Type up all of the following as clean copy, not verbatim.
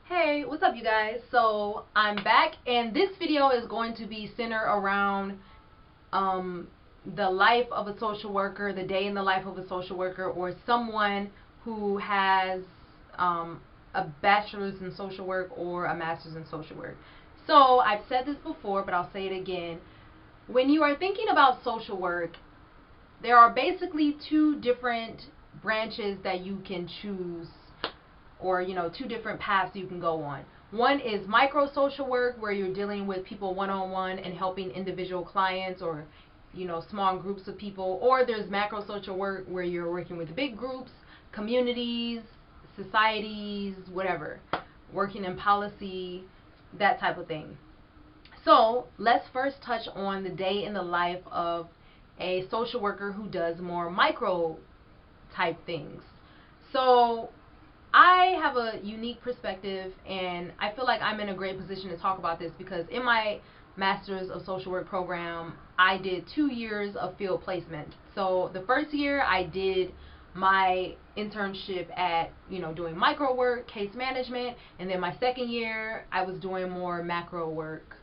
Hey, what's up you guys? So I'm back and this video is going to be centered around um, the life of a social worker, the day in the life of a social worker, or someone who has um, a bachelor's in social work or a master's in social work. So I've said this before, but I'll say it again. When you are thinking about social work, there are basically two different branches that you can choose, or two different paths you can go on. One is micro social work, where you're dealing with people one-on-one and helping individual clients, or small groups of people. Or there's macro social work, where you're working with big groups, communities, societies, whatever, working in policy, that type of thing. So let's first touch on the day in the life of a social worker who does more micro type things. So I have a unique perspective, and I feel like I'm in a great position to talk about this because in my Master's of Social Work program, I did 2 years of field placement. So the first year I did my internship at, doing micro work, case management, and then my second year I was doing more macro work.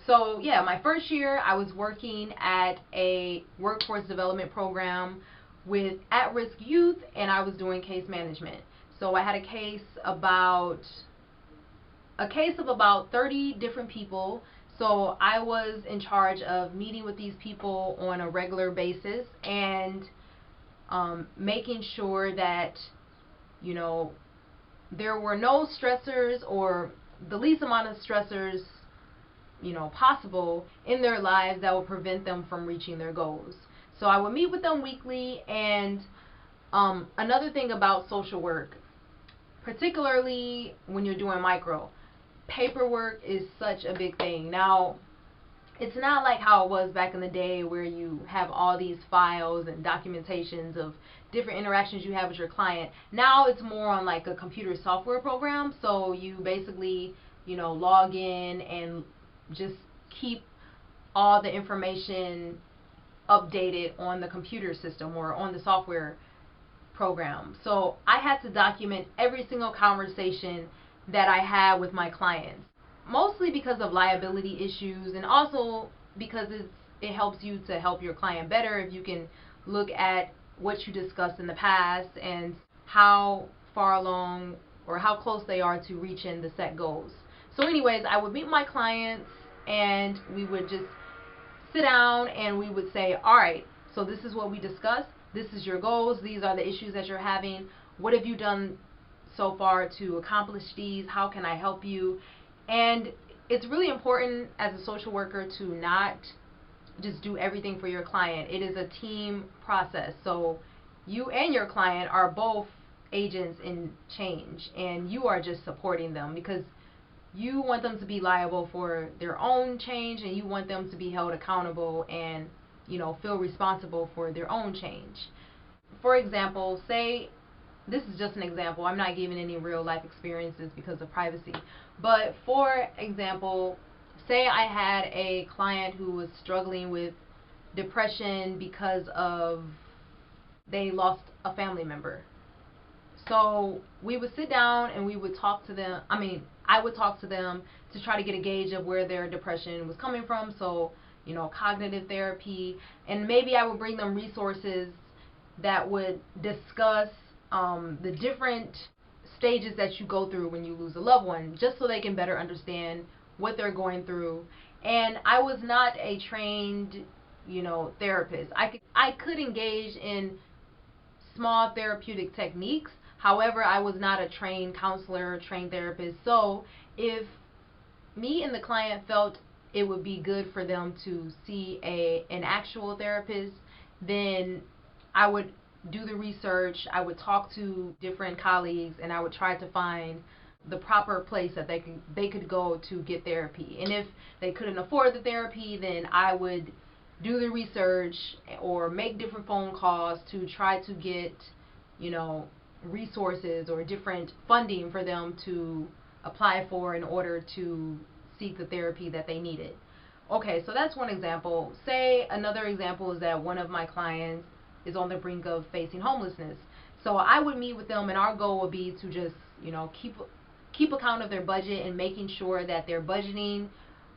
So yeah, my first year I was working at a workforce development program with at-risk youth, and I was doing case management. So I had a case of about 30 different people. So I was in charge of meeting with these people on a regular basis and making sure that you know there were no stressors, or the least amount of stressors possible in their lives that would prevent them from reaching their goals. So I would meet with them weekly. And another thing about social work, particularly when you're doing micro, paperwork is such a big thing. Now, it's not like how it was back in the day where you have all these files and documentations of different interactions you have with your client. Now it's more on like a computer software program. So you basically, log in and just keep all the information updated on the computer system or on the software program. So I had to document every single conversation that I had with my clients, mostly because of liability issues, and also because it helps you to help your client better if you can look at what you discussed in the past and how far along or how close they are to reaching the set goals. So anyways, I would meet my clients and we would just sit down and we would say, all right, so this is what we discussed. This is your goals. These are the issues that you're having. What have you done so far to accomplish these? How can I help you? And it's really important as a social worker to not just do everything for your client. It is a team process. So you and your client are both agents in change, and you are just supporting them because you want them to be liable for their own change, and you want them to be held accountable and feel responsible for their own change. For example, say, this is just an example, I'm not giving any real life experiences because of privacy, but for example, say I had a client who was struggling with depression because of they lost a family member. So we would sit down and we would talk to them. I would talk to them to try to get a gauge of where their depression was coming from. So, cognitive therapy. And maybe I would bring them resources that would discuss the different stages that you go through when you lose a loved one, just so they can better understand what they're going through. And I was not a trained, therapist. I could engage in small therapeutic techniques. However, I was not a trained counselor, trained therapist. So if me and the client felt it would be good for them to see an actual therapist, then I would do the research, I would talk to different colleagues, and I would try to find the proper place that they could go to get therapy. And if they couldn't afford the therapy, then I would do the research or make different phone calls to try to get, resources or different funding for them to apply for in order to seek the therapy that they needed. Okay, so that's one example. Say another example is that one of my clients is on the brink of facing homelessness. So I would meet with them, and our goal would be to just, keep keep account of their budget and making sure that they're budgeting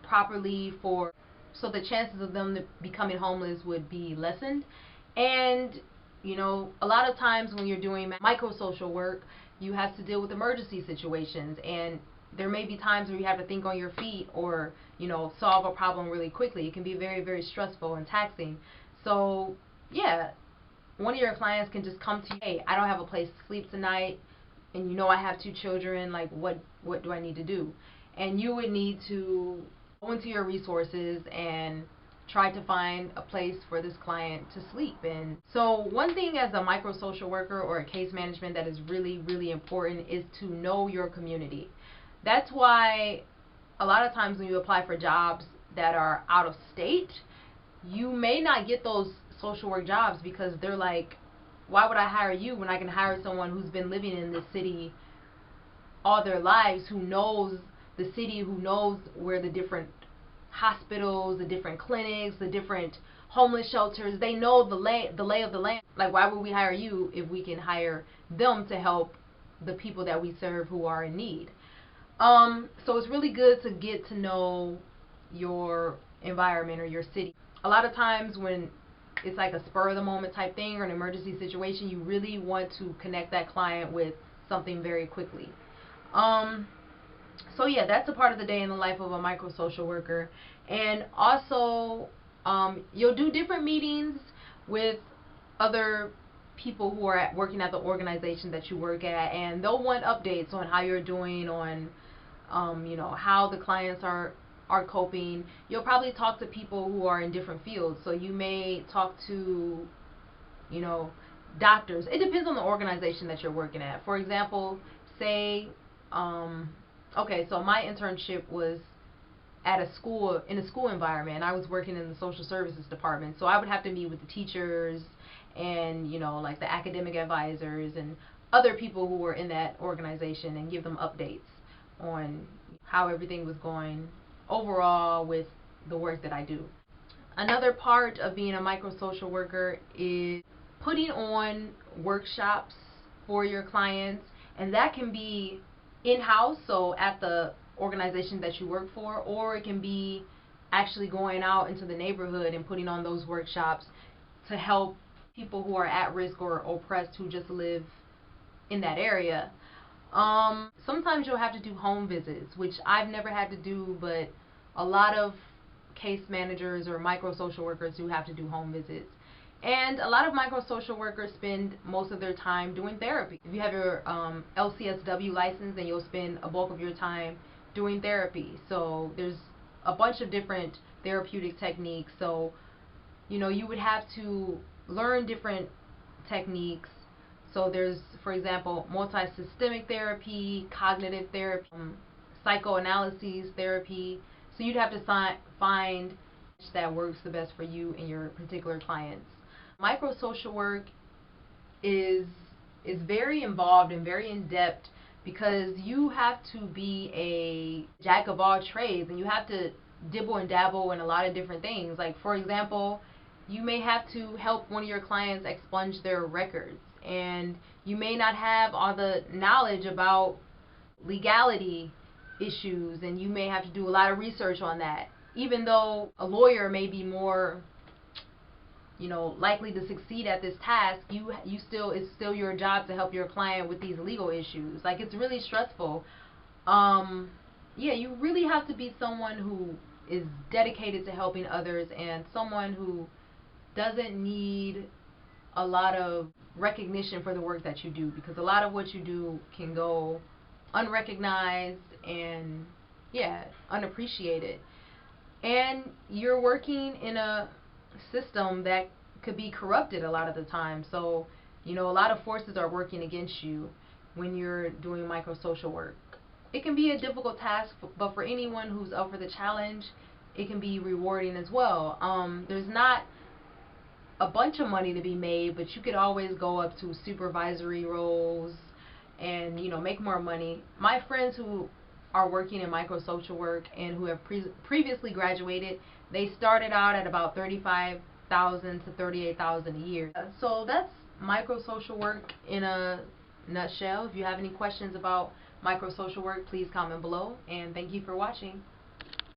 properly for, so the chances of them becoming homeless would be lessened. And you know, a lot of times when you're doing micro social work, you have to deal with emergency situations, and there may be times where you have to think on your feet, or you know, solve a problem really quickly. It can be very, very stressful and taxing. So yeah, one of your clients can just come to you, hey, I don't have a place to sleep tonight, and you know I have 2 children, like what do I need to do? And you would need to go into your resources and try to find a place for this client to sleep. And so one thing as a micro social worker or a case management that is really, really important is to know your community. That's why a lot of times when you apply for jobs that are out of state, you may not get those social work jobs because they're like, why would I hire you when I can hire someone who's been living in this city all their lives, who knows the city, who knows where the different hospitals, the different clinics, the different homeless shelters, they know the lay of the land. Like, why would we hire you if we can hire them to help the people that we serve who are in need? So it's really good to get to know your environment or your city. A lot of times when it's like a spur of the moment type thing or an emergency situation, you really want to connect that client with something very quickly. So yeah, that's a part of the day in the life of a micro social worker. And also, you'll do different meetings with other people who are working at the organization that you work at, and they'll want updates on how you're doing, on you know, how the clients are coping. You'll probably talk to people who are in different fields, so you may talk to, you know, doctors. It depends on the organization that you're working at. For example, say okay, so my internship was at a school, in a school environment, and I was working in the social services department, so I would have to meet with the teachers and, you know, like the academic advisors and other people who were in that organization and give them updates on how everything was going overall with the work that I do. Another part of being a micro social worker is putting on workshops for your clients, and that can be in-house, so at the organization that you work for, or it can be actually going out into the neighborhood and putting on those workshops to help people who are at risk or oppressed who just live in that area. Sometimes you'll have to do home visits, which I've never had to do, but a lot of case managers or micro social workers do have to do home visits. And a lot of micro social workers spend most of their time doing therapy. If you have your LCSW license, then you'll spend a bulk of your time doing therapy. So there's a bunch of different therapeutic techniques. So, you know, you would have to learn different techniques. So there's, for example, multi-systemic therapy, cognitive therapy, psychoanalysis therapy. So you'd have to find that works the best for you and your particular clients. Micro social work is very involved and very in depth, because you have to be a jack of all trades, and you have to dibble and dabble in a lot of different things. Like, for example, you may have to help one of your clients expunge their records, and you may not have all the knowledge about legality issues, and you may have to do a lot of research on that. Even though a lawyer may be more, you know, likely to succeed at this task, it's still your job to help your client with these legal issues. Like, it's really stressful. Yeah, you really have to be someone who is dedicated to helping others, and someone who doesn't need a lot of recognition for the work that you do, because a lot of what you do can go unrecognized and, yeah, unappreciated. And you're working in a system that could be corrupted a lot of the time. So, you know, a lot of forces are working against you when you're doing micro social work. It can be a difficult task, but for anyone who's up for the challenge, it can be rewarding as well. There's not a bunch of money to be made, but you could always go up to supervisory roles and, you know, make more money. My friends who are working in micro social work and who have previously graduated, they started out at about $35,000 to $38,000 a year. So that's micro social work in a nutshell. If you have any questions about micro social work, please comment below. And thank you for watching.